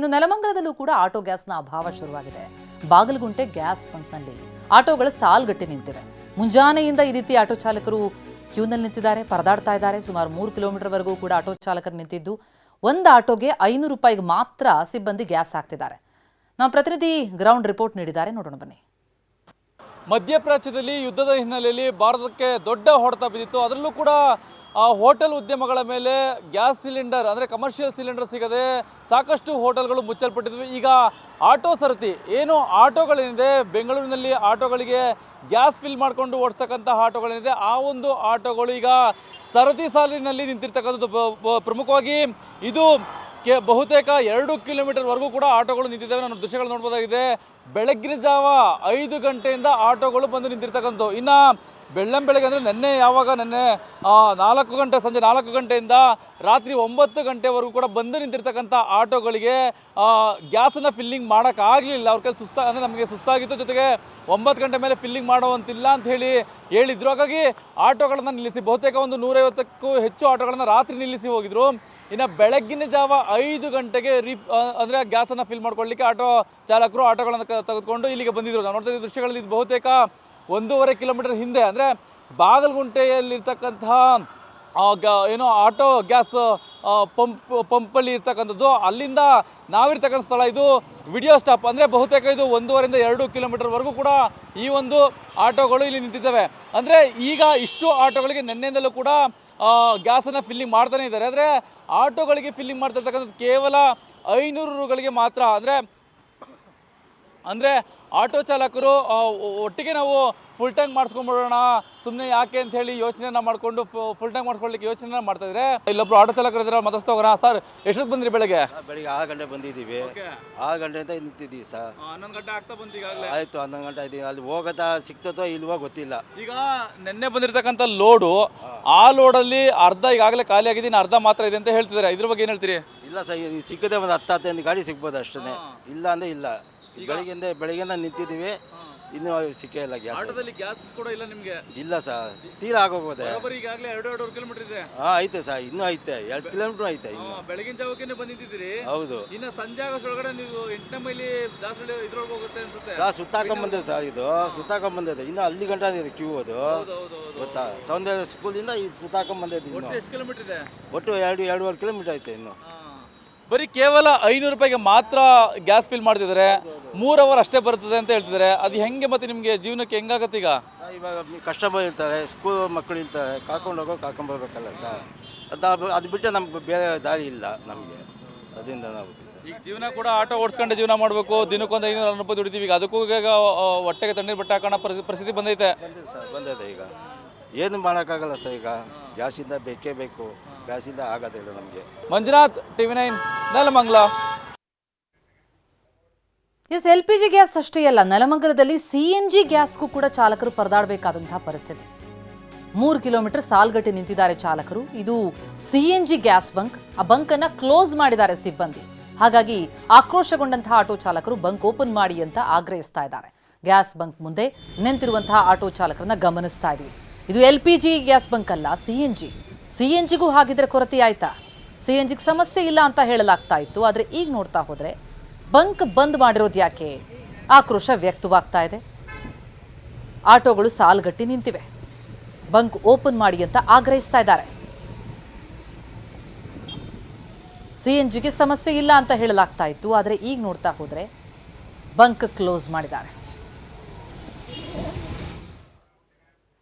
ಇನ್ನು ನೆಲಮಂಗಲದಲ್ಲೂ ಕೂಡ ಆಟೋ ಗ್ಯಾಸ್ನ ಅಭಾವ ಶುರುವಾಗಿದೆ. ಬಾಗಲಗುಂಟೆ ಗ್ಯಾಸ್ ಬಂಕ್ನಲ್ಲಿ ಆಟೋಗಳು ಸಾಲ್ಗಟ್ಟಿ ನಿಂತಿವೆ. ಮುಂಜಾನೆಯಿಂದ ಈ ರೀತಿ ಆಟೋ ಚಾಲಕರು ಕ್ಯೂನಲ್ಲಿ ನಿಂತಿದ್ದಾರೆ, ಪರದಾಡ್ತಾ ಇದ್ದಾರೆ. ಸುಮಾರು 3 ಕಿಲೋಮೀಟರ್ವರೆಗೂ ಕೂಡ ಆಟೋ ಚಾಲಕರು ನಿಂತಿದ್ದು, ಒಂದು ಆಟೋಗೆ 500 ರೂಪಾಯಿಗೆ ಮಾತ್ರ ಸಿಬ್ಬಂದಿ ಗ್ಯಾಸ್ ಹಾಕ್ತಿದ್ದಾರೆ. ನಮ್ಮ ಪ್ರತಿನಿಧಿ ಗ್ರೌಂಡ್ ರಿಪೋರ್ಟ್ ನೀಡಿದ್ದಾರೆ, ನೋಡೋಣ ಬನ್ನಿ. ಮಧ್ಯಪ್ರಾಚ್ಯದಲ್ಲಿ ಯುದ್ಧದ ಹಿನ್ನೆಲೆಯಲ್ಲಿ ಭಾರತಕ್ಕೆ ದೊಡ್ಡ ಹೊಡೆತ ಬಿದ್ದಿತ್ತು. ಅದರಲ್ಲೂ ಕೂಡ ಹೋಟೆಲ್ ಉದ್ಯಮಗಳ ಮೇಲೆ ಗ್ಯಾಸ್ ಸಿಲಿಂಡರ್ ಅಂದರೆ ಕಮರ್ಷಿಯಲ್ ಸಿಲಿಂಡರ್ ಸಿಗದೆ ಸಾಕಷ್ಟು ಹೋಟೆಲ್ಗಳು ಮುಚ್ಚಲ್ಪಟ್ಟಿದ್ವು. ಈಗ ಆಟೋ ಸರತಿ ಏನು ಆಟೋಗಳೇನಿದೆ, ಬೆಂಗಳೂರಿನಲ್ಲಿ ಆಟೋಗಳಿಗೆ ಗ್ಯಾಸ್ ಫಿಲ್ ಮಾಡಿಕೊಂಡು ಓಡಿಸ್ತಕ್ಕಂಥ ಆಟೋಗಳೇನಿದೆ, ಆ ಒಂದು ಆಟೋಗಳು ಈಗ ಸರತಿ ಸಾಲಿನಲ್ಲಿ ನಿಂತಿರ್ತಕ್ಕಂಥದ್ದು. ಪ್ರಮುಖವಾಗಿ ಇದು ಬಹುತೇಕ 2 ಕಿಲೋಮೀಟರ್ವರೆಗೂ ಕೂಡ ಆಟೋಗಳು ನಿಂತಿದ್ದಾವೆ. ನಾನು ದೃಶ್ಯಗಳು ನೋಡ್ಬೋದಾಗಿದೆ. ಬೆಳಗ್ಗಿನ ಜಾವ 5 ಗಂಟೆಯಿಂದ ಆಟೋಗಳು ಬಂದು ನಿಂತಿರ್ತಕ್ಕಂಥದ್ದು. ಇನ್ನು ಬೆಳ್ಳಂಬೆಳಗ್ಗೆ ಅಂದರೆ ನೆನ್ನೆ 4 ಗಂಟೆ, ಸಂಜೆ 4 ಗಂಟೆಯಿಂದ ರಾತ್ರಿ 9 ಗಂಟೆವರೆಗೂ ಕೂಡ ಬಂದು ನಿಂತಿರ್ತಕ್ಕಂಥ ಆಟೋಗಳಿಗೆ ಗ್ಯಾಸನ್ನು ಫಿಲ್ಲಿಂಗ್ ಮಾಡೋಕ್ಕಾಗಲಿಲ್ಲ. ಅವ್ರ ಕೈಲಿ ನಮಗೆ ಸುಸ್ತಾಗಿತ್ತು. ಜೊತೆಗೆ 9 ಗಂಟೆ ಮೇಲೆ ಫಿಲ್ಲಿಂಗ್ ಮಾಡುವಂತಿಲ್ಲ ಅಂತ ಹೇಳಿದ್ರು. ಹಾಗಾಗಿ ಆಟೋಗಳನ್ನು ನಿಲ್ಲಿಸಿ ಬಹುತೇಕ ಒಂದು 150ಕ್ಕೂ ಹೆಚ್ಚು ಆಟೋಗಳನ್ನು ರಾತ್ರಿ ನಿಲ್ಲಿಸಿ ಹೋಗಿದ್ರು. ಇನ್ನು ಬೆಳಗ್ಗಿನ ಜಾವ 5 ಗಂಟೆಗೆ ಅಂದರೆ ಗ್ಯಾಸನ್ನು ಫಿಲ್ ಮಾಡ್ಕೊಳ್ಳಿಕ್ಕೆ ಆಟೋ ಚಾಲಕರು ಆಟೋಗಳನ್ನು ತೆಗೆದುಕೊಂಡು ಇಲ್ಲಿಗೆ ಬಂದಿದ್ರು. ನಾವು ನೋಡ್ತಾ ಇದ್ದ ದೃಶ್ಯಗಳಲ್ಲಿ ಇದು ಬಹುತೇಕ 1.5 ಕಿಲೋಮೀಟರ್ ಹಿಂದೆ ಅಂದರೆ ಬಾಗಲಗುಂಟೆಯಲ್ಲಿರ್ತಕ್ಕಂತಹ ಏನೋ ಆಟೋ ಗ್ಯಾಸ್ ಪಂಪಲ್ಲಿ ಇರ್ತಕ್ಕಂಥದ್ದು. ಅಲ್ಲಿಂದ ನಾವಿರ್ತಕ್ಕಂಥ ಸ್ಥಳ ಇದು ವಿಡಿಯೋ ಸ್ಟಾಪ್. ಅಂದರೆ ಬಹುತೇಕ ಇದು 1.5ರಿಂದ 2 ಕಿಲೋಮೀಟರ್ವರೆಗೂ ಕೂಡ ಈ ಒಂದು ಆಟೋಗಳು ಇಲ್ಲಿ ನಿಂತಿದ್ದಾವೆ. ಅಂದರೆ ಈಗ ಇಷ್ಟು ಆಟೋಗಳಿಗೆ ನಿನ್ನೆಯಿಂದಲೂ ಕೂಡ ಗ್ಯಾಸನ್ನು ಫಿಲ್ಲಿಂಗ್ ಮಾಡ್ತಾನೆ ಇದ್ದಾರೆ. ಆದರೆ ಆಟೋಗಳಿಗೆ ಫಿಲ್ಲಿಂಗ್ ಮಾಡ್ತಾ ಇರ್ತಕ್ಕಂಥದ್ದು ಕೇವಲ 500 ರೂಗಳಿಗೆ ಮಾತ್ರ. ಅಂದರೆ ಆಟೋ ಚಾಲಕರು ಒಟ್ಟಿಗೆ ನಾವು ಫುಲ್ ಟ್ಯಾಂಕ್ ಮಾಡಿಸ್ಕೊಂಡ್ಬಿಡೋಣ, ಸುಮ್ಮನೆ ಯಾಕೆ ಅಂತ ಹೇಳಿ ಯೋಚನೆಯನ್ನು ಮಾಡಿಕೊಂಡು ಫುಲ್ ಟ್ಯಾಂಕ್ ಮಾಡಿಸ್ಕೊಳ್ಳಿಕ್ಕೆ ಯೋಚನೆ ಮಾಡ್ತಾಯಿದ್ರೆ ಇಲ್ಲೊಬ್ರು ಆಟೋ ಚಾಲಕರು ಇದ್ದಾರೆ, ಮಾತಾಡ್ತಾ ಹೋಗೋಣ. ಸರ್, ಎಷ್ಟೊತ್ತು ಬಂದ್ರಿ? ಬೆಳಗ್ಗೆ 6 ಗಂಟೆ ಬಂದಿದ್ದೀವಿ. 6 ಗಂಟೆಯಿಂದ ನಿಂತಿದ್ದೀವಿ ಸರ್. 11 ಗಂಟೆ ಆಗ್ತಾ ಬಂತು ಈಗಾಗಲೇ. ಆಯಿತು, 11 ಗಂಟೆ ಆಯ್ತು. ಅಲ್ಲಿ ಹೋಗೋದಾ ಸಿಗ್ತದೋ ಇಲ್ವೋ ಗೊತ್ತಿಲ್ಲ. ಈಗ ನಿನ್ನೆ ಬಂದಿರತಕ್ಕಂಥ ಲೋಡು, ಆ ಲೋಡಲ್ಲಿ ಅರ್ಧ ಈಗಾಗಲೇ ಖಾಲಿ ಆಗಿದೆ, ಇನ್ನು ಅರ್ಧ ಮಾತ್ರ ಇದೆ ಅಂತ ಹೇಳ್ತಿದ್ದಾರೆ. ಇದ್ರ ಬಗ್ಗೆ ಏನು ಹೇಳ್ತೀರಿ? ಇಲ್ಲ ಸರ್, ಸಿಕ್ಕದೆ ಒಂದು 10-15 ಗಾಡಿ ಸಿಗ್ಬೋದು ಅಷ್ಟೇ. ಇಲ್ಲ ಅಂದರೆ ಇಲ್ಲ. ಬೆಳಗ್ಗೆಯಿಂದ ನಿಂತಿದ್ದೀವಿ, ಇನ್ನೂ ಸಿಕ್ಕೇ ಇಲ್ಲ ಗ್ಯಾಸ್. ಆಟೋದಲ್ಲಿ ಗ್ಯಾಸ್ ಕೂಡ ಇಲ್ಲ ನಿಮಗೆ? ಇಲ್ಲ ಸರ್, ತೀರಾ ಆಗೋಗೋದೆ. ಈಗಾಗಲೇ 2.5 ಕಿಲೋಮೀಟರ್ ಇದೆ. ಐತೆ ಸರ್, ಇನ್ನೂ ಐತೆ, 2 ಕಿಲೋಮೀಟರ್ ಐತೆ ಇನ್ನು. ಬೆಳಗಿನ ಜಾವಕ್ಕೆ ಬಂದಿದ್ದೀರಿ? ಹೌದು. ಇನ್ನು ಸಂಜೆ ಆಗೋಷ್ಟೊಳಗಡೆ ನೀವು 8ನೇ ಮೈಲಿ ದಾಸರಳ್ಳಿ ಇದ್ರೊಳಗೆ ಹೋಗುತ್ತೆ ಅನ್ಸುತ್ತೆ. ಸರ್, ಸುತ್ತಾಕೊಂಬಂದಿದೆ ಸರ್, ಇದು ಸುತ್ತಾಕೊಂಬಂದಿದೆ. ಇನ್ನು ಅಲ್ಲಿ ಗಂಟೆ ಇದೆ ಕ್ಯೂ. ಅದು ಗೊತ್ತಾ, ಸೌಂದರ್ಯ ಸ್ಕೂಲಿಂದ ಈ ಸುತ್ತಾಕೊಂಬಂದಿದೆ. ಇನ್ನು ಎಷ್ಟು ಕಿಲೋಮೀಟರ್ ಇದೆ? ಒಟ್ಟು 2.5 ಕಿಲೋಮೀಟರ್ ಐತೆ ಇನ್ನು. ಬರೀ ಕೇವಲ 500 ರೂಪಾಯಿಗೆ ಮಾತ್ರ ಗ್ಯಾಸ್ ಫಿಲ್ ಮಾಡ್ತಿದ್ದಾರೆ. 3 ಅವರ್ ಅಷ್ಟೇ ಬರ್ತದೆ ಅಂತ ಹೇಳ್ತಿದ್ದಾರೆ. ಅದು ಹೆಂಗೆ ಮತ್ತೆ ನಿಮಗೆ ಜೀವನಕ್ಕೆ ಹೆಂಗಾಗತ್ತೆ? ಈಗ ಇವಾಗ ಕಸ್ಟಮರ್ ಇರ್ತಾರೆ, ಸ್ಕೂಲ್ ಮಕ್ಕಳು ಇರ್ತಾರೆ, ಕರ್ಕೊಂಡ್ಬರ್ಬೇಕಲ್ಲ ಸರ್. ಅದು ಬಿಟ್ಟು ನಮ್ಗೆ ಬೇರೆ ದಾರಿ ಇಲ್ಲ ನಮಗೆ. ಅದರಿಂದ ನಾವು ಈಗ ಜೀವನ ಕೂಡ ಆಟೋ ಓಡಿಸ್ಕೊಂಡೆ ಜೀವನ ಮಾಡಬೇಕು. ದಿನಕ್ಕೊಂದು 500 ರೂಪಾಯಿ ದುಡಿತೀವಿ. ಈಗ ಅದಕ್ಕೂ ಈಗ ಹೊಟ್ಟೆಗೆ ತಣ್ಣೀರು ಬಟ್ಟೆ ಹಾಕೋಣ ಪರಿಸ್ಥಿತಿ ಬಂದೈತೆ. ಬಂದಿದೆ. ಈಗ ಏನು ಮಾಡೋಕ್ಕಾಗಲ್ಲ ಸರ್. ಈಗ ಗ್ಯಾಸಿಂದ ಬೇಕೇ ಬೇಕು, ಗ್ಯಾಸಿಂದ ಆಗೋದಿಲ್ಲ ನಮಗೆ. Manjunath, TV9 Nelamangala. LPG gas ಅಷ್ಟೇ ಅಲ್ಲ, ನೆಲಮಂಗಲದಲ್ಲಿ CNG ಗ್ಯಾಸ್ಗೂ ಕೂಡ ಚಾಲಕರು ಪರದಾಡಬೇಕಾದಂತಹ ಪರಿಸ್ಥಿತಿ. 3 ಕಿಲೋಮೀಟರ್ ಸಾಲ್ಗಟ್ಟಿ ನಿಂತಿದ್ದಾರೆ ಚಾಲಕರು. ಇದು CNG ಗ್ಯಾಸ್ ಬಂಕ್. ಆ ಬಂಕ್ ಅನ್ನ ಕ್ಲೋಸ್ ಮಾಡಿದ್ದಾರೆ ಸಿಬ್ಬಂದಿ. ಹಾಗಾಗಿ ಆಕ್ರೋಶಗೊಂಡಂತಹ ಆಟೋ ಚಾಲಕರು ಬಂಕ್ ಓಪನ್ ಮಾಡಿ ಅಂತ ಆಗ್ರಹಿಸ್ತಾ ಇದ್ದಾರೆ. ಗ್ಯಾಸ್ ಬಂಕ್ ಮುಂದೆ ನಿಂತಿರುವಂತಹ ಆಟೋ ಚಾಲಕರನ್ನ ಗಮನಿಸ್ತಾ ಇದ್ವಿ. ಇದು LPG ಗ್ಯಾಸ್ ಬಂಕ್ ಅಲ್ಲ, CNGಗೂ ಹಾಗಿದ್ರೆ ಕೊರತೆ ಆಯ್ತಾ? CNGಗೆ ಸಮಸ್ಯೆ ಇಲ್ಲ ಅಂತ ಹೇಳಲಾಗ್ತಾ ಇತ್ತು. ಆದರೆ ಈಗ ನೋಡ್ತಾ ಹೋದ್ರೆ ಬಂಕ್ ಬಂದ್ ಮಾಡಿರೋದು ಯಾಕೆ? ಆಕ್ರೋಶ ವ್ಯಕ್ತವಾಗ್ತಾ ಇದೆ. ಆಟೋಗಳು ಸಾಲ್ಗಟ್ಟಿ ನಿಂತಿವೆ. ಬಂಕ್ ಓಪನ್ ಮಾಡಿ ಅಂತ ಆಗ್ರಹಿಸ್ತಾ ಇದ್ದಾರೆ. CNGಗೆ ಸಮಸ್ಯೆ ಇಲ್ಲ ಅಂತ ಹೇಳಲಾಗ್ತಾ ಇತ್ತು. ಆದರೆ ಈಗ ನೋಡ್ತಾ ಹೋದ್ರೆ ಬಂಕ್ ಕ್ಲೋಸ್ ಮಾಡಿದ್ದಾರೆ.